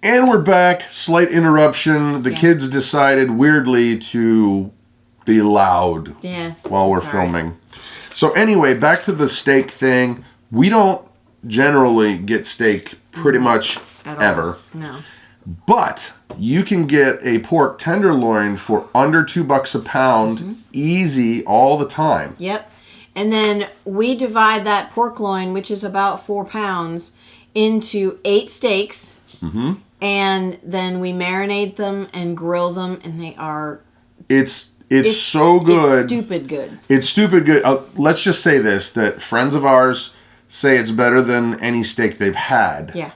And we're back. Slight interruption. The kids decided weirdly to be loud while we're filming. Right. So anyway, back to the steak thing. We don't generally get steak pretty much ever. No. But you can get a pork tenderloin for under $2 a pound, easy all the time. Yep. And then we divide that pork loin, which is about 4 pounds, into 8 steaks. And then we marinate them and grill them, and they are... It's so good. It's stupid good. It's stupid good. Let's just say this, that friends of ours say it's better than any steak they've had. Yeah.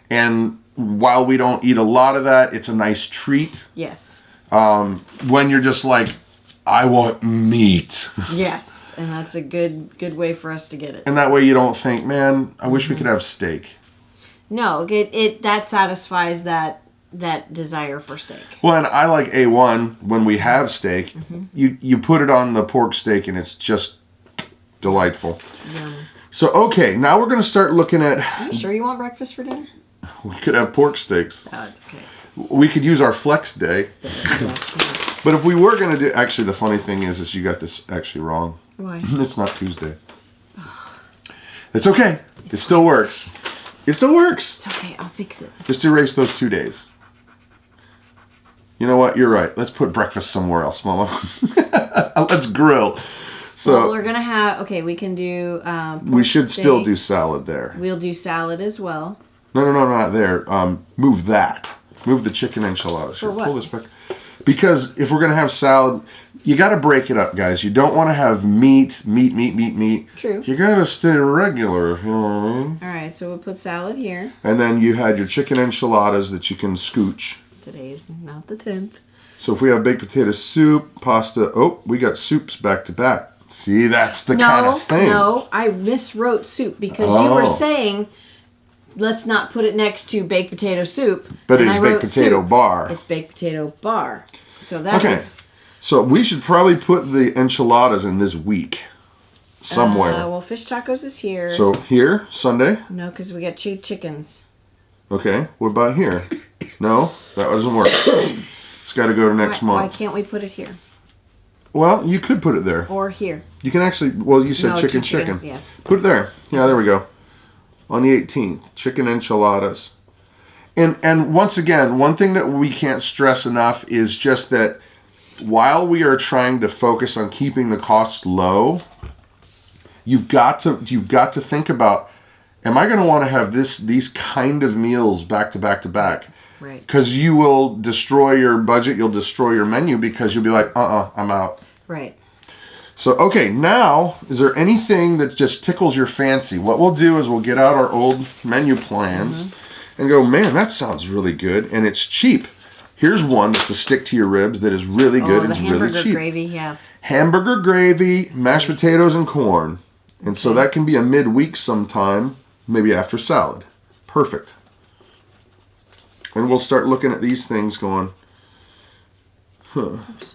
And while we don't eat a lot of that, it's a nice treat. Yes. When you're just like, I want meat. Yes, and that's a good way for us to get it. And that way you don't think, man, I wish we could have steak. No, that satisfies that desire for steak. Well, and I like A1 when we have steak. You put it on the pork steak and it's just delightful. Yum. So, okay, now we're going to start looking at... Are you sure you want breakfast for dinner? We could have pork steaks. Oh, it's okay. We could use our flex day. But if we were going to do... Actually, the funny thing is you got this actually wrong. Why? It's not Tuesday. It's okay. It still works. It still works. It's okay. I'll fix it. Just erase those 2 days. You know what? You're right. Let's put breakfast somewhere else, Mama. Let's grill. So well, we're going to have... Okay, we can do... we should still do salad there. We'll do salad as well. No, not there. Move that. Move the chicken enchiladas. For what? Pull this back. Because if we're going to have salad, you got to break it up, guys. You don't want to have meat. True. You got to stay regular. You know what I mean? All right, so we'll put salad here. And then you had your chicken enchiladas that you can scooch. Today is not the 10th. So if we have baked potato soup, pasta... Oh, we got soups back to back. See, that's the kind of thing. No, I miswrote soup because you were saying... Let's not put it next to baked potato soup. But it's baked potato bar. It's baked potato bar. So that is... So we should probably put the enchiladas in this week. Somewhere. Well, fish tacos is here. So here, Sunday? No, because we got 2 chickens. Okay. What about here? No? That doesn't work. It's got to go to next month. Why can't we put it here? Well, you could put it there. Or here. You can actually... Well, you said chicken. Yeah. Put it there. Yeah, there we go. On the 18th, chicken enchiladas. And once again, one thing that we can't stress enough is just that while we are trying to focus on keeping the costs low, you've got to think about, am I going to want to have these kind of meals back to back to back? Right. Because you will destroy your budget, you'll destroy your menu because you'll be like, I'm out. Right. So, okay, now, is there anything that just tickles your fancy? What we'll do is we'll get out our old menu plans and go, man, that sounds really good, and it's cheap. Here's one that's a stick to your ribs that is really good and it's really cheap. Hamburger gravy, yeah. Hamburger gravy, mashed potatoes, and corn. And so that can be a midweek sometime, maybe after salad. Perfect. And we'll start looking at these things going, Oops.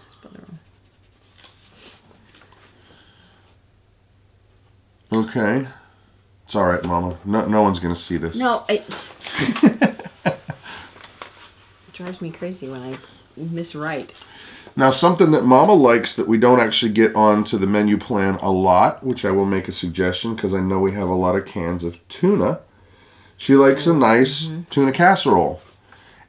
Okay. It's all right, Mama. No one's going to see this. No, it drives me crazy when I miswrite. Now, something that Mama likes that we don't actually get onto the menu plan a lot, which I will make a suggestion because I know we have a lot of cans of tuna. She likes a nice tuna casserole.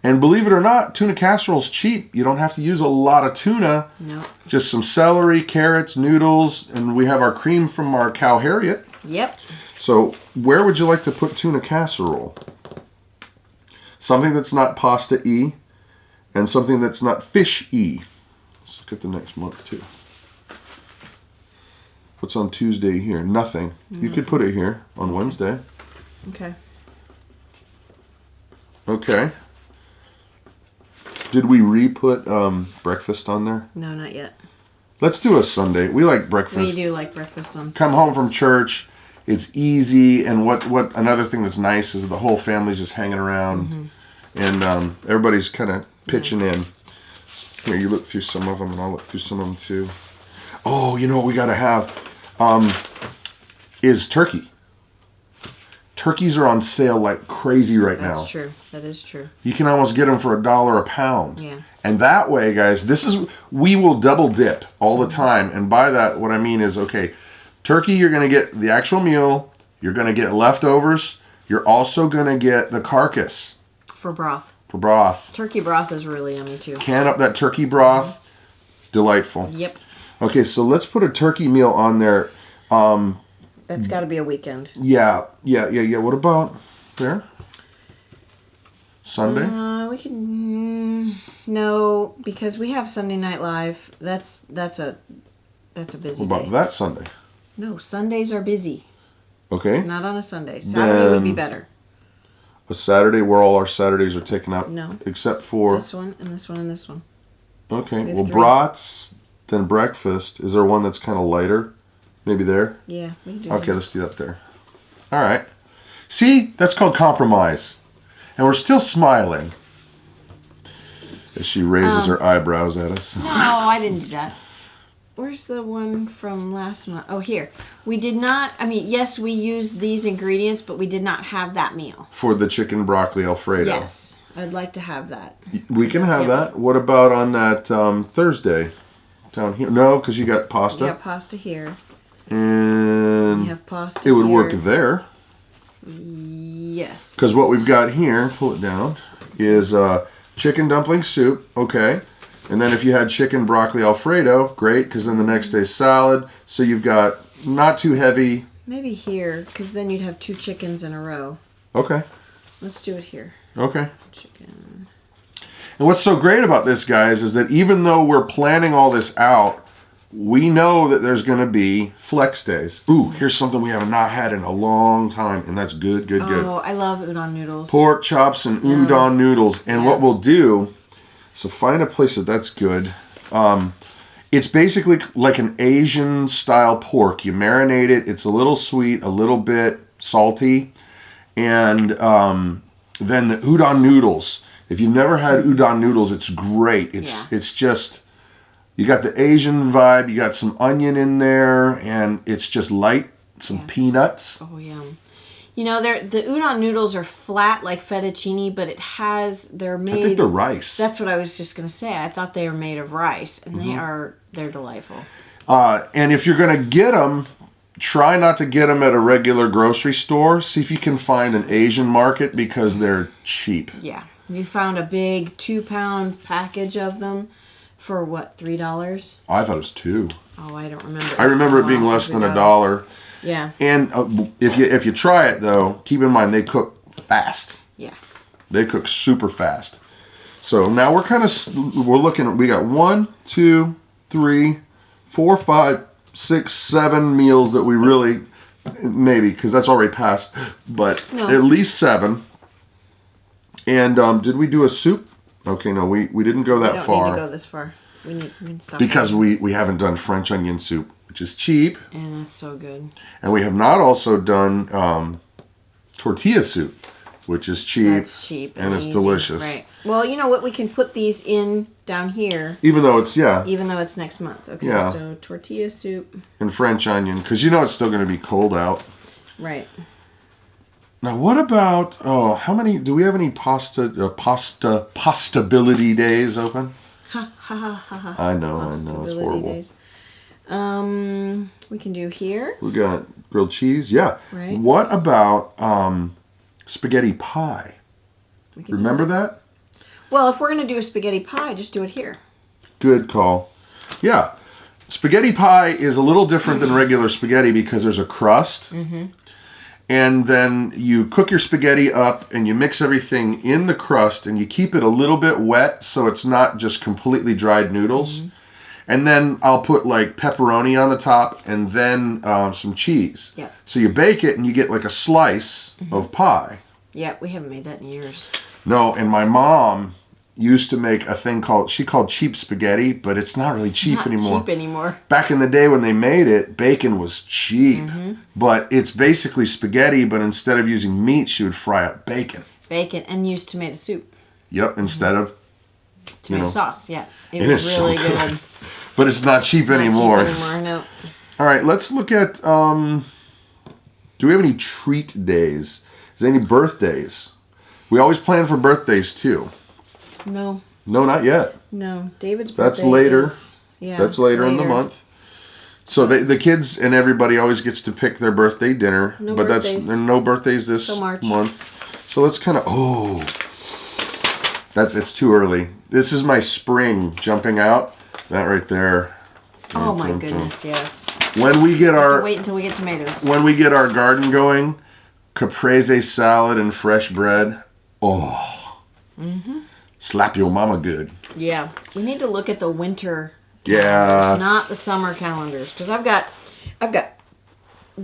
And believe it or not, tuna casserole's cheap. You don't have to use a lot of tuna. No. Just some celery, carrots, noodles, and we have our cream from our cow Harriet. Yep. So where would you like to put tuna casserole? Something that's not pasta-y and something that's not fish-y. Let's look at the next month too. What's on Tuesday here? Nothing. You could put it here on Wednesday. Okay. Okay. Did we re-put breakfast on there? No, not yet. Let's do a Sunday. We like breakfast. We do like breakfast on Sundays. Come home from church. It's easy. And what another thing that's nice is the whole family's just hanging around. And everybody's kind of pitching in. Here, you look through some of them and I'll look through some of them too. Oh, you know what we got to have is turkey. turkeys are on sale like crazy right now. That's true. That is true. You can almost get them for $1 a pound. Yeah. And that way, guys, we will double dip all the time. And by that, what I mean is, okay, turkey, you're going to get the actual meal. You're going to get leftovers. You're also going to get the carcass. For broth. For broth. Turkey broth is really yummy too. Can up that turkey broth. Delightful. Yep. Okay, so let's put a turkey meal on there. That's got to be a weekend. Yeah. What about there? Sunday? We can no, because we have Sunday Night Live. That's a busy What about day. that Sunday? No, Sundays are busy. Okay. Not on a Sunday. Saturday would be Then better. A Saturday where all our Saturdays are taken up? No. Except for... This one and this one and this one. Okay. have Well, 3. brats, then breakfast. Is there one that's kind of lighter? Maybe there? Yeah, we can do Okay, that. let's do that there. All right. See? That's called compromise. And we're still smiling. As she raises her eyebrows at us. No, I didn't do that. Where's the one from last month? Oh, here. We did not, yes, we used these ingredients, but we did not have that meal. For the chicken broccoli Alfredo. Yes, I'd like to have that. We can have yummy. that. What about on that Thursday? Down here? No, because you got pasta. You got pasta here. And You have pasta it would here. work there. Yes. Because what we've got here, pull it down, is chicken dumpling soup. Okay. And then if you had chicken broccoli Alfredo, great, because then the next day's salad. So you've got not too heavy. Maybe here, because then you'd have 2 chickens in a row. Okay. Let's do it here. Okay. Chicken. And what's so great about this, guys, is that even though we're planning all this out, we know that there's going to be flex days. Ooh, here's something we have not had in a long time, and that's good. Oh, I love udon noodles. Pork chops and udon noodles. And what we'll do, so find a place that's good. It's basically like an Asian style pork. You marinate it. It's a little sweet, a little bit salty. And then the udon noodles. If you've never had udon noodles, it's great. It's just, you got the Asian vibe. You got some onion in there. And it's just light. Some peanuts. Oh, yum. You know, the udon noodles are flat like fettuccine, but they're made... I think they're rice. That's what I was just going to say. I thought they were made of rice, and they're delightful. And if you're going to get them, try not to get them at a regular grocery store. See if you can find an Asian market because they're cheap. Yeah. We found a big 2-pound package of them for, what, $3? I thought it was $2. Oh, I don't remember. I remember it being less than $1. Yeah. And if you try it, though, keep in mind they cook fast. Yeah. They cook super fast. So now we're looking, we got 1, 2, 3, 4, 5, 6, 7 meals that we really, maybe, because that's already passed, but at least 7. And did we do a soup? Okay, no, we didn't go that far. We don't need to go this far. We need to stop. Because we haven't done French onion soup, which is cheap. And it's so good. And we have not also done tortilla soup, which is cheap. That's cheap. And it's easy. delicious. Right. Well, you know what? We can put these in down here. Even though it's, Even though it's next month. Okay, Yeah. so tortilla soup. And French onion, because you know it's still going to be cold out. Right. Now, what about, do we have any pastability days open? Ha, ha, ha, ha, ha. I know, it's horrible. Days. We can do here. We got grilled cheese, yeah. Right. What about spaghetti pie? We can Remember that? Well, if we're going to do a spaghetti pie, just do it here. Good call. Yeah. Spaghetti pie is a little different than regular spaghetti because there's a crust. Mm-hmm. And then you cook your spaghetti up and you mix everything in the crust and you keep it a little bit wet so it's not just completely dried noodles. Mm-hmm. And then I'll put like pepperoni on the top and then some cheese. Yeah. So you bake it and you get like a slice of pie. Yeah, we haven't made that in years. No, and my mom used to make a thing she called cheap spaghetti, but it's not really cheap anymore. Cheap anymore. Back in the day when they made it, bacon was cheap. Mm-hmm. But it's basically spaghetti, but instead of using meat, she would fry up bacon. Bacon and use tomato soup. Yep, instead of tomato sauce, yeah. It was really so good. But it's not cheap anymore. Not cheap anymore, no. All right, let's look at, do we have any treat days? Is any birthdays? We always plan for birthdays too. No. No, not yet. No. David's birthday That's later. Yeah. That's later in the month. So the kids and everybody always gets to pick their birthday dinner. No but birthdays. There's no birthdays this month. So let's kind of, it's too early. This is my spring jumping out. That right there. Oh my goodness, yes. When we get wait until we get tomatoes. When we get our garden going, caprese salad and fresh bread. Oh. Slap your mama good. Yeah. We need to look at the winter calendars, not the summer calendars, because I've got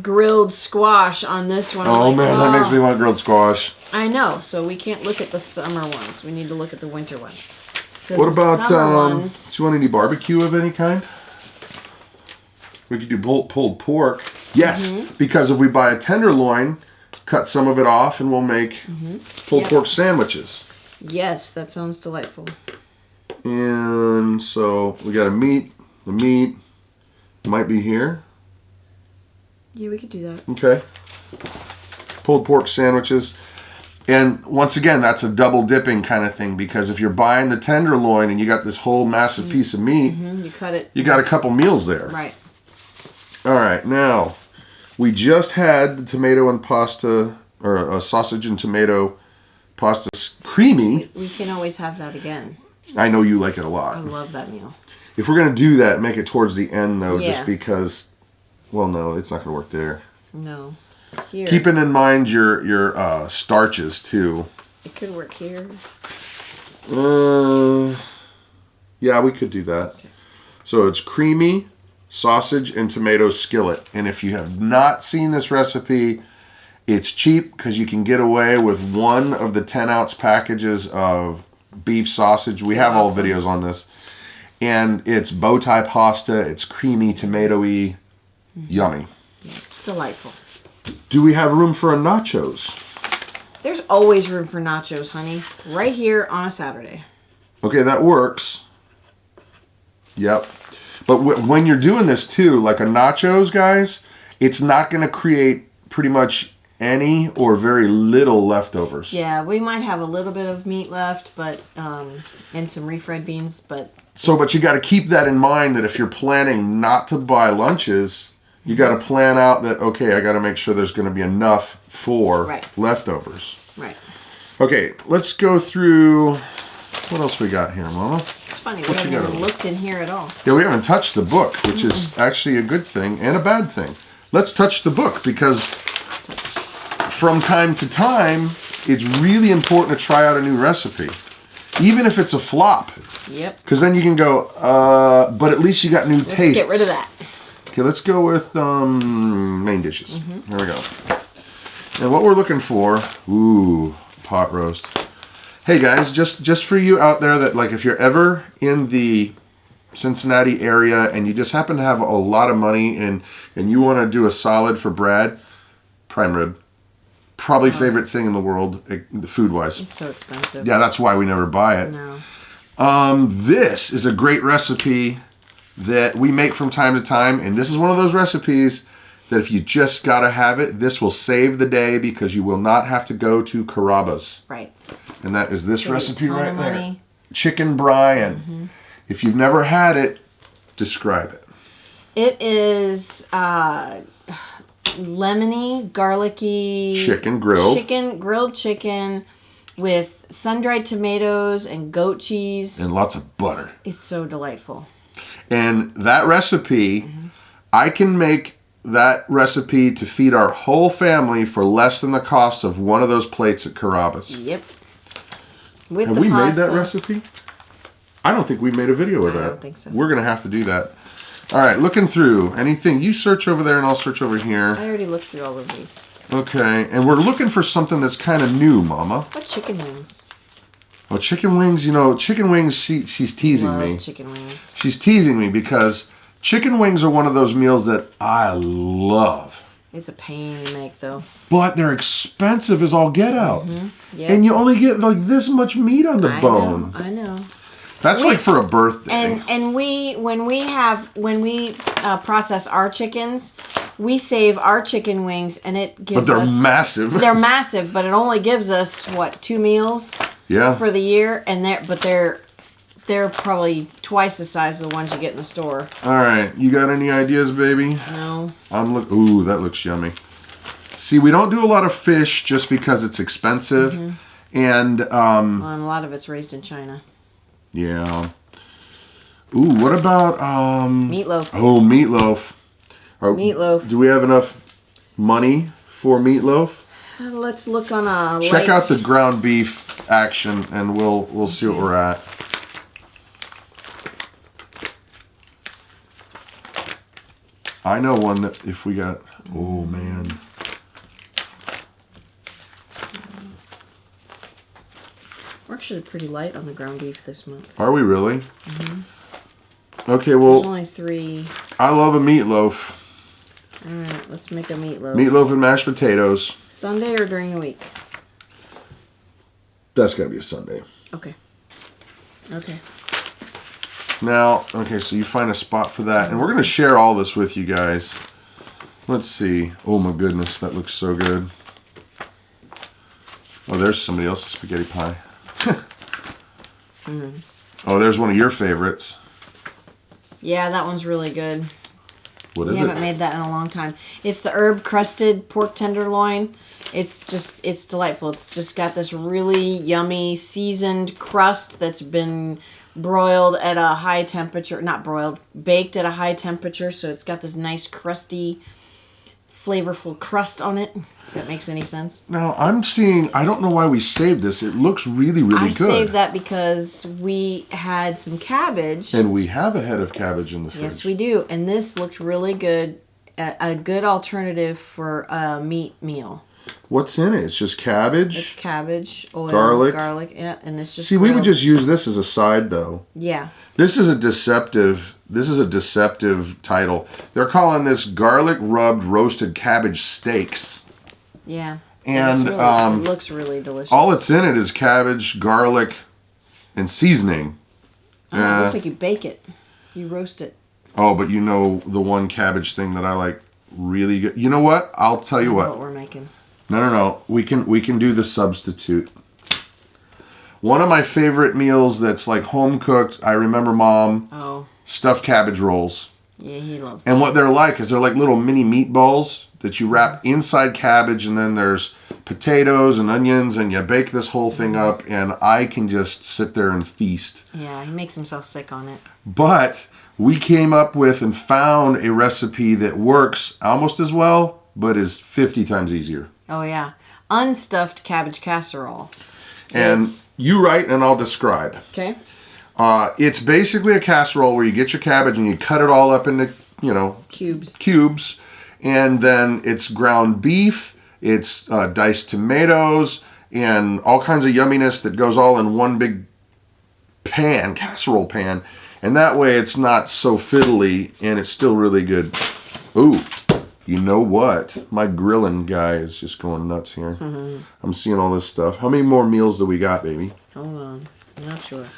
grilled squash on this one. Oh man, that makes me want grilled squash. I know, so we can't look at the summer ones. We need to look at the winter ones. What about, do you want any barbecue of any kind? We could do pulled pork. Yes, because if we buy a tenderloin, cut some of it off and we'll make pulled pork sandwiches. Yes, that sounds delightful. And so we got the meat might be here. Yeah, we could do that. Okay. Pulled pork sandwiches. And once again, that's a double dipping kind of thing, because if you're buying the tenderloin and you got this whole massive piece of meat, you cut it. You got a couple meals there. Right. All right, now we just had the tomato and pasta, or a sausage and tomato pasta creamy. We can always have that again. I know you like it a lot. I love that meal. If we're gonna do that, make it towards the end though, Yeah. just because. Well, no, it's not gonna work there. No. Here. Keeping in mind your starches too. It could work here. Yeah, we could do that. Okay. So it's creamy sausage and tomato skillet. And if you have not seen this recipe, it's cheap because you can get away with one of the 10-ounce packages of beef sausage. We have all videos on this. And it's bow tie pasta. It's creamy, tomatoey, yummy. Yes, delightful. Do we have room for a nachos? There's always room for nachos, honey. Right here on a Saturday. Okay, that works. Yep. But when you're doing this too, like a nachos, guys, it's not going to create pretty much any or very little leftovers. Yeah, we might have a little bit of meat left, but and some refried beans, but... But you got to keep that in mind, that if you're planning not to buy lunches, you got to plan out that, okay, I got to make sure there's going to be enough for leftovers. Right. Okay, let's go through... What else we got here, Mama? It's funny, we haven't even looked in here at all. Yeah, we haven't touched the book, which is actually a good thing and a bad thing. Let's touch the book, because from time to time, it's really important to try out a new recipe. Even if it's a flop. Yep. Because then you can go, but at least you got new tastes. Let's get rid of that. Okay, let's go with main dishes. There we go. And what we're looking for, pot roast. Hey guys, just for you out there that, like, if you're ever in the Cincinnati area and you just happen to have a lot of money and you want to do a solid for Brad, prime rib. Probably favorite thing in the world, food-wise. It's so expensive. Yeah, that's why we never buy it. No. This is a great recipe that we make from time to time, and this is one of those recipes that if you just gotta have it, this will save the day because you will not have to go to Carrabba's. Right. And that is this recipe right there. Chicken brine. If you've never had it, describe it. It is lemony, garlicky grilled chicken with sun-dried tomatoes and goat cheese and lots of butter. It's so delightful. And that recipe, I can make that recipe to feed our whole family for less than the cost of one of those plates at Carrabba's. Yep. Have we made that recipe? I don't think we made a video of that. I don't think so. We're gonna have to do that. All right, looking through anything. You search over there and I'll search over here. I already looked through all of these. Okay, and we're looking for something that's kind of new, Mama. What chicken wings? Oh, chicken wings, chicken wings, she's teasing me. Chicken wings. She's teasing me because chicken wings are one of those meals that I love. It's a pain to make, though. But they're expensive as all get out. Yep. And you only get like this much meat on the bone. I know. That's like for a birthday. And when we process our chickens, we save our chicken wings, and it gives But they're us, massive. They're massive, but it only gives us what, 2 meals? Yeah. For the year, and they're probably twice the size of the ones you get in the store. All right, you got any ideas, baby? No. Ooh, that looks yummy. See, we don't do a lot of fish just because it's expensive, and Well, and a lot of it's raised in China. yeah. Ooh, what about Meatloaf. Oh, meatloaf. Meatloaf. Do we have enough money for meatloaf? Let's look on a Check out the ground beef action, and we'll see what we're at. I know one that if we got, oh man. We're actually pretty light on the ground beef this month. Are we really? Okay, well, There's only 3. I love a meatloaf. All right, let's make a meatloaf. Meatloaf and mashed potatoes. Sunday or during the week? That's gotta be a Sunday. Okay. Okay. Now, okay, so you find a spot for that, and we're gonna share all this with you guys. Let's see. Oh my goodness, that looks so good. Oh, there's somebody else's spaghetti pie. Oh, there's one of your favorites. Yeah, that one's really good. What is We haven't made that in a long time. It's the herb crusted pork tenderloin. It's delightful. It's just got this really yummy seasoned crust that's been broiled at a high temperature. Not broiled, baked at a high temperature. So it's got this nice crusty, flavorful crust on it. If that makes any sense. Now, I don't know why we saved this. It looks really, really good. I saved that because we had some cabbage. And we have a head of cabbage in the fridge. Yes, we do. And this looked really good. A good alternative for a meat meal. What's in it? It's just cabbage. It's cabbage, oil, garlic, yeah, and it's just. See, we would just use this as a side, though. Yeah. This is a deceptive title. They're calling this garlic rubbed roasted cabbage steaks. Yeah. And it looks really delicious. all it's in it is cabbage, garlic, and seasoning. Oh, it looks like you bake it. You roast it. Oh, but you know the one cabbage thing that I like really good. You know what? I'll tell you what. What we're making. No. We can do the substitute. One of my favorite meals that's like home cooked. I remember Mom. Oh. Stuffed cabbage rolls. Yeah, he loves that. And what they're like is they're like little mini meatballs that you wrap inside cabbage, and then there's potatoes and onions, and you bake this whole thing up, and I can just sit there and feast. Yeah, he makes himself sick on it. But we came up with and found a recipe that works almost as well, but is 50 times easier. Oh, yeah. Unstuffed cabbage casserole. And you write and I'll describe. Okay. It's basically a casserole where you get your cabbage and you cut it all up into, cubes. And then it's ground beef, it's diced tomatoes, and all kinds of yumminess that goes all in one big pan, casserole pan. And that way it's not so fiddly, and it's still really good. Ooh, you know what? My grilling guy is just going nuts here. Mm-hmm. I'm seeing all this stuff. How many more meals do we got, baby? Hold on. I'm not sure.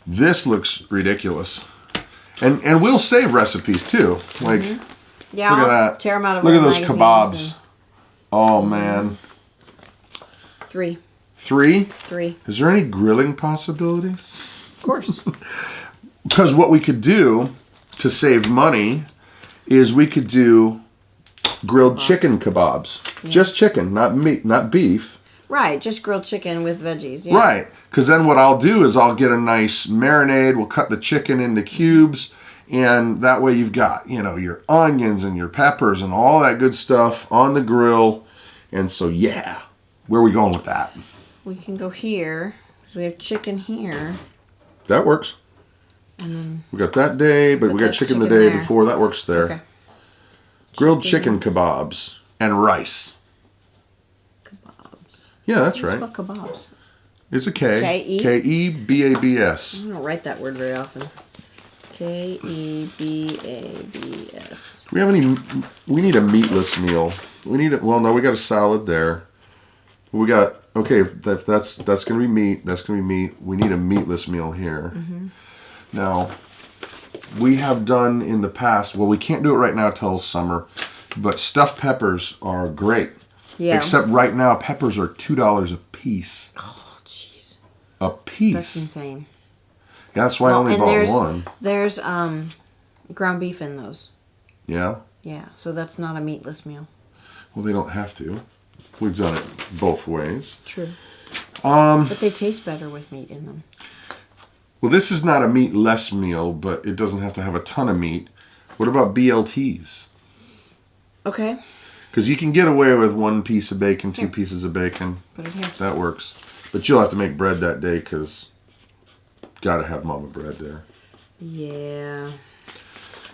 This looks ridiculous. And we'll save recipes, too. Like... Mm-hmm. Yeah, look at I'll that. Tear them out of look at those magazines kebabs. Oh, man. 3. 3? 3. Is there any grilling possibilities? Of course. Because what we could do to save money is we could do grilled chicken kebabs. Yeah. Just chicken, not meat, not beef. Right, just grilled chicken with veggies. Yeah. Right, because then what I'll do is I'll get a nice marinade. We'll cut the chicken into cubes. And that way you've got, your onions and your peppers and all that good stuff on the grill. And so, yeah, where are we going with that? We can go here. We have chicken here. That works. And then we got that day, but we got chicken the day before. That works there. Okay. Grilled chicken kebabs and rice. Kebabs. Yeah, that's right. What kebabs? It's a K. K-E? K-E-B-A-B-S. I don't write that word very often. K-E-B-A-B-S. Do we have any? We need a meatless meal. We got a salad there. We got Okay, that's going to be meat. That's going to be meat. We need a meatless meal here. Now, we have done in the past, well, we can't do it right now till summer, but stuffed peppers are great. Yeah. Except right now, peppers are $2 a piece. Oh, jeez. A piece. That's insane. Yeah, that's why I only bought one. There's ground beef in those. Yeah? Yeah, so that's not a meatless meal. Well, they don't have to. We've done it both ways. True. But they taste better with meat in them. Well, this is not a meatless meal, but it doesn't have to have a ton of meat. What about BLTs? Okay. Because you can get away with 1 piece of bacon, 2 pieces of bacon. Put it here. That works. But you'll have to make bread that day because got to have mama bread there. Yeah.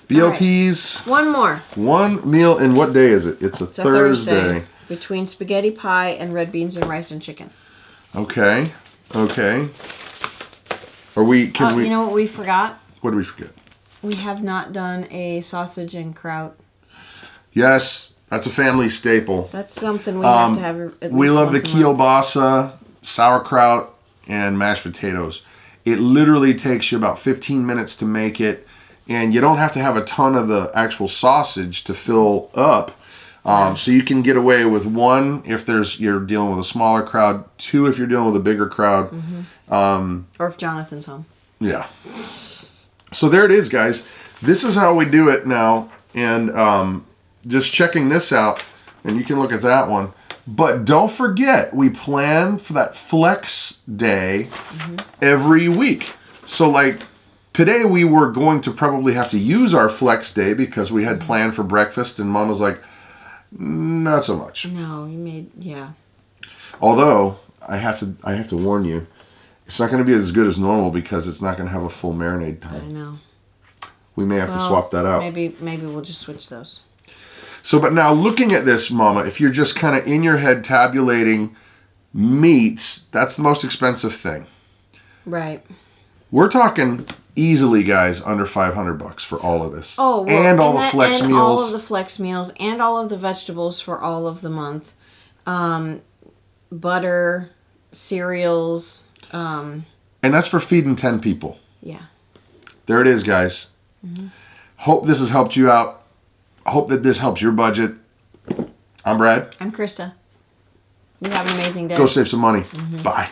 BLTs. Right. One more. One meal, and what day is it? It's a Thursday. Between spaghetti pie and red beans and rice and chicken. Okay. Okay. Are we? Can we? You know what we forgot? What did we forget? We have not done a sausage and kraut. Yes, that's a family staple. That's something we have to have at least we love the once a month. kielbasa, sauerkraut, and mashed potatoes. It literally takes you about 15 minutes to make it, and you don't have to have a ton of the actual sausage to fill up. So you can get away with 1 if you're dealing with a smaller crowd, 2 if you're dealing with a bigger crowd. Or if Jonathan's home. Yeah. So there it is, guys. This is how we do it now. And just checking this out, and you can look at that one. But don't forget, we plan for that flex day every week. So like today we were going to probably have to use our flex day because we had planned for breakfast, and Mom was like, not so much. No, you made, yeah. Although I have to warn you, it's not going to be as good as normal because it's not going to have a full marinade time. I know. We may have to swap that out. Maybe we'll just switch those. So, but now looking at this, Mama, if you're just kind of in your head tabulating meats, that's the most expensive thing. Right. We're talking easily, guys, under $500 for all of this. Oh, well, and all the flex meals. all of the flex meals, and all of the vegetables for all of the month. Butter, cereals. And that's for feeding 10 people. Yeah. There it is, guys. Hope this has helped you out. Hope that this helps your budget. I'm Brad. I'm Krista. You have an amazing day. Go save some money. Bye.